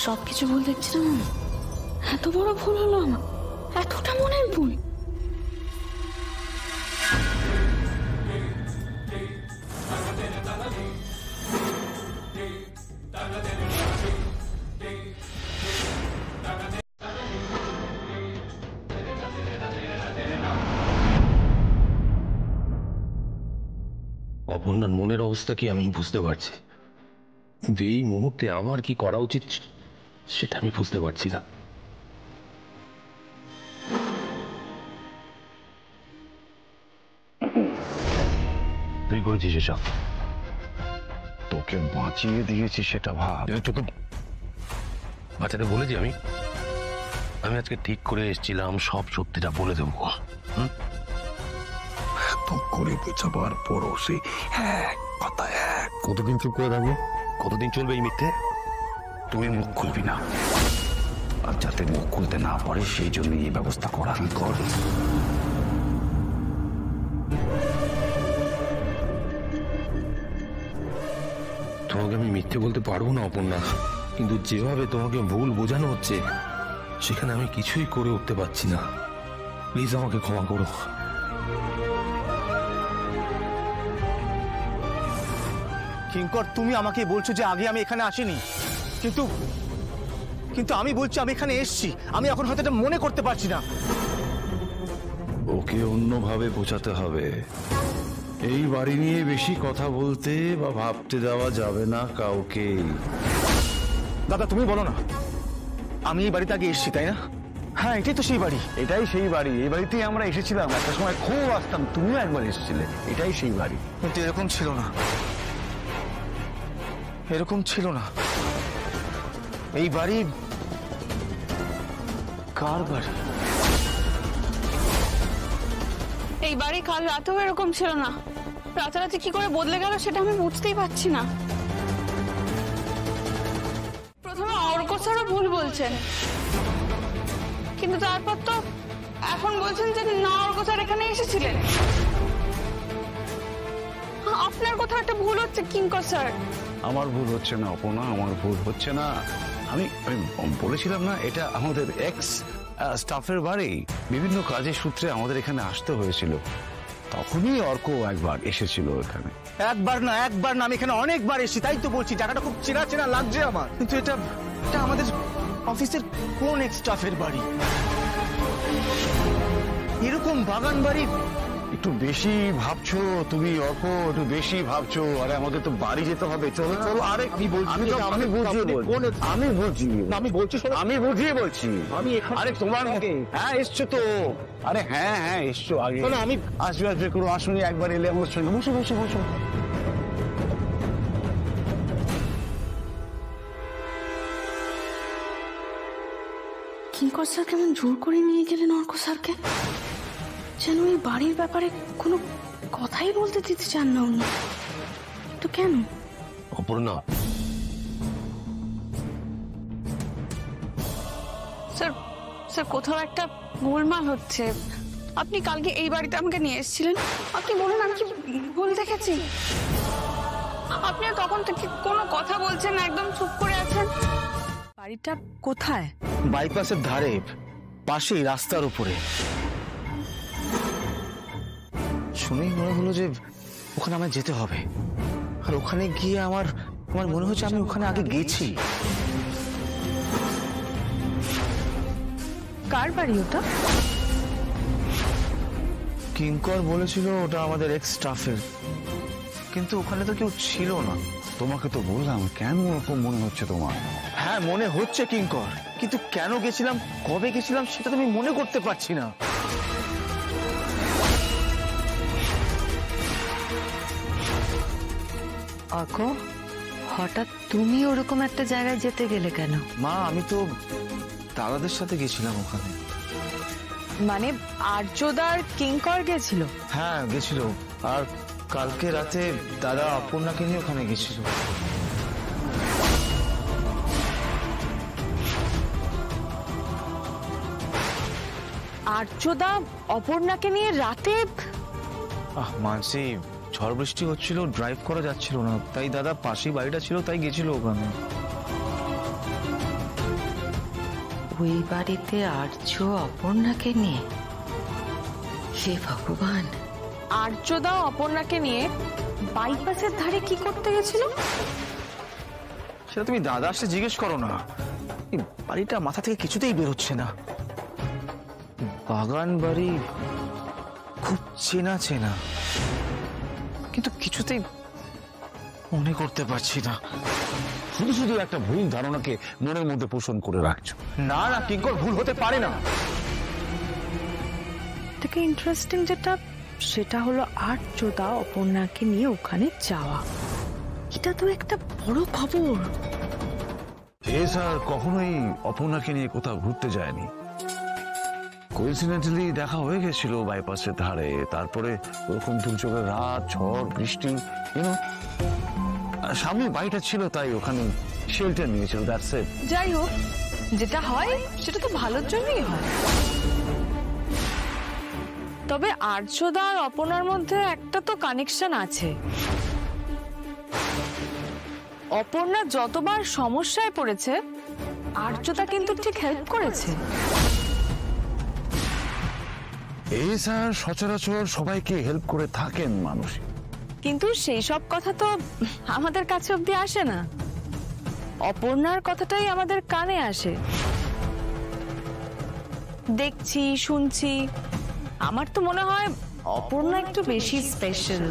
সবকিছু ভুল দেখছিলাম। এত বড় ভুল হলো আমার, এতটা মনের ভুল। অপর্ণার মনের অবস্থা কি আমি বুঝতে পারছি, কিন্তু এই মুহূর্তে আমার কি করা উচিত সেটা আমি বুঝতে পারছি না। তুই করেছিস এসব? তোকে বাঁচিয়ে দিয়েছি সেটা ভাব। তোকে বাচ্চাদের বলেছি আমি আমি আজকে ঠিক করে এসেছিলাম সব সত্যিটা বলে দেবো। এত করে বোঝাবার পরও সে এক কথা এক। কতদিন চুপ করে থাকবো? কতদিন চলবে এই মিথ্যে? তুই মুখ খুলবি না, আর যাতে মুখ খুলতে না পারে সেই জন্য এই ব্যবস্থা করা। কি কর? তোমাকে আমি মিথ্যে বলতে পারবো না অপর্ণা, কিন্তু যেভাবে তোমাকে ভুল বোঝানো হচ্ছে সেখানে আমি কিছুই করে উঠতে পারছি না। প্লিজ আমাকে ক্ষমা করো। কিঙ্কর, তুমি আমাকে বলছো যে আগে আমি এখানে আসিনি, কিন্তু কিন্তু আমি বলছি আমি এখানে এসেছি। আমি এখন হয়তো এটা মনে করতে পারছি না। ওকে অন্যভাবে বোঝাতে হবে। এই বাড়ি নিয়ে বেশি কথা বলতে বা ভাবতে দেওয়া যাবে না কাউকে। দাদা তুমি বলো না, আমি এই বাড়িতে আগে এসেছি তাই না? হ্যাঁ এটাই তো সেই বাড়ি। এটাই সেই বাড়ি। এই বাড়িতেই আমরা এসেছিলাম, একটা সময় খুব আসতাম, তুমিও একবার এসেছিলে। এটাই সেই বাড়ি। কিন্তু এরকম ছিল না, এরকম ছিল না। এই বাড়ি কার বাড়ি? এই বাড়ি কাল রাতেও এরকম ছিল না। রাতারাতি কি করে বদলে গেল সেটা আমি বুঝতেই পারছি না। প্রথমে অর্ক স্যারও ভুল বলছেন, কিন্তু তারপর তো এখন বলছেন যে না, অর্ক স্যার এখানে এসেছিলেন। আপনার কোথাও একটা ভুল হচ্ছে কিঙ্কর স্যার। আমার ভুল হচ্ছে না অপর্ণা, আমার ভুল হচ্ছে না। আমি বলেছিলাম না এটা আমাদের এক্স স্টাফের বাড়ি। বিভিন্ন কাজের সূত্রে আমাদের এখানে আসতে হয়েছিল, তখনই অর্ক একবার এসেছিল এখানে। একবার না, একবার না, আমি এখানে অনেকবার এসেছি। তাই তো বলছি জায়গাটা খুব চেনা চেনা লাগছে আমার। কিন্তু এটা এটা আমাদের অফিসের কোন এক্স স্টাফের বাড়ি? এরকম বাগান বাড়ি। একটু বেশি ভাবছো তুমি অর্ক, একটু বেশি ভাবছো। আরে আমাদের তো বাড়ি যেতে হবে, চলো চলো। আরে আমি বুঝিয়ে বলছি। আরে তোমার হ্যাঁ এসছো তো। আরে হ্যাঁ হ্যাঁ এসছো আগে। আমি আসবে কোনো আসুনি, একবার এলে আমার সঙ্গে। বসো বসো বসো। কিঙ্কর স্যার কেমন জোর করে নিয়ে গেলেন অর্ক স্যারকে, যেন এই বাড়ির ব্যাপারে কোনো কথাই বলতে দিতে চান না উনি। তো কেন? অপর্ণা, স্যার স্যার কোথাও একটা গোলমাল হচ্ছে। আপনি কালকে এই বাড়িতে আমাকে নিয়ে এসেছিলেন, আপনি বলুন আমি কি ভুল দেখেছি? আপনি তখন থেকে কোনো কথা বলছেন না, একদম চুপ করে আছেন। বাড়িটা কোথায়? বাইপাসের ধারে, পাশেই রাস্তার উপরে। শুনেই মনে হলো যে ওখানে আমার যেতে হবে, আর ওখানে গিয়ে আমার মনে হচ্ছে আমি ওখানে আগে গেছি। কার বাড়ি ওটা? কিঙ্কর বলেছিল ওটা আমাদের এক্স স্টাফের, কিন্তু ওখানে তো কেউ ছিল না। তোমাকে তো বললাম, কেন ওরকম মনে হচ্ছে তোমার? হ্যাঁ মনে হচ্ছে কিঙ্কর, কিন্তু কেন গেছিলাম, কবে গেছিলাম সেটা তো আমি মনে করতে পারছি না। অর্ক, হঠাৎ তুমি ওরকম একটা জায়গায় যেতে গেলে কেন? মা আমি তো দাদাদের সাথে গেছিলাম ওখানে। মানে আর্যদার কিঙ্কর গেছিল? হ্যাঁ গেছিল, আর কালকে রাতে দাদা অপর্ণাকে নিয়ে ওখানে গেছিল। আর্যদা অপর্ণাকে নিয়ে রাতে? মানসি, ঝড় বৃষ্টি হচ্ছিল, ড্রাইভ করা যাচ্ছিল না, তাই দাদা পাশেই বাড়িটা ছিল তাই গেছিল ওখানে। ওই বাড়িতে আর্য অপর্ণাকে নিয়ে? হে ভগবান! আর্যদা অপর্ণাকে নিয়ে বাইপাসের ধারে কি করতে গেছিল? সেটা তুমি দাদা আসলে জিজ্ঞেস করো না। এই বাড়িটা মাথা থেকে কিছুতেই বেরোচ্ছে না। বাগান বাড়ি খুব চেনা চেনা, কিন্তু কিছুতেই মনে করতে পারছি না। শুধু শুধু একটা ভুল ধারণাকে মনের মধ্যে পোষণ করে রাখছো। না না কিঙ্কর, ভুল হতে পারে না। থেকে ইন্টারেস্টিং যেটা, সেটা হলো আর্যদা অপর্ণাকে নিয়ে ওখানে যাওয়া। এটা তো একটা বড় খবর। এ স্যার কখনোই অপর্ণাকে নিয়ে কোথাও ঘুরতে যায়নি। কোইন্সিডেন্টালি দেখা হয়ে গেছিল বাইপাসের ধারে, তারপরে ওরকম দুর্যোগের রাত, ঝড়, বৃষ্টি, সামনে বাড়িটা ছিল তাই ওখানে শেল্টার নিয়েছিল। That's it. যাই হোক, যেটা হয় সেটা তো ভালোর জন্যই হয়। তবে আর্যদা আর অপর্ণার মধ্যে একটা তো কানেকশন আছে। অপর্ণা যতবার সমস্যায় পড়েছে, আর্যদা কিন্তু ঠিক হেল্প করেছে। এই স্যার সচরাচর সবাইকে হেল্প করে থাকেন মানুষ, কিন্তু সেই সব কথা তো আমাদের কাছে অব্দি আসে না। অপর্ণার কথাটাই আমাদের কানে আসে। দেখছি, শুনছি, আমার তো মনে হয় অপর্ণা একটু বেশি স্পেশাল।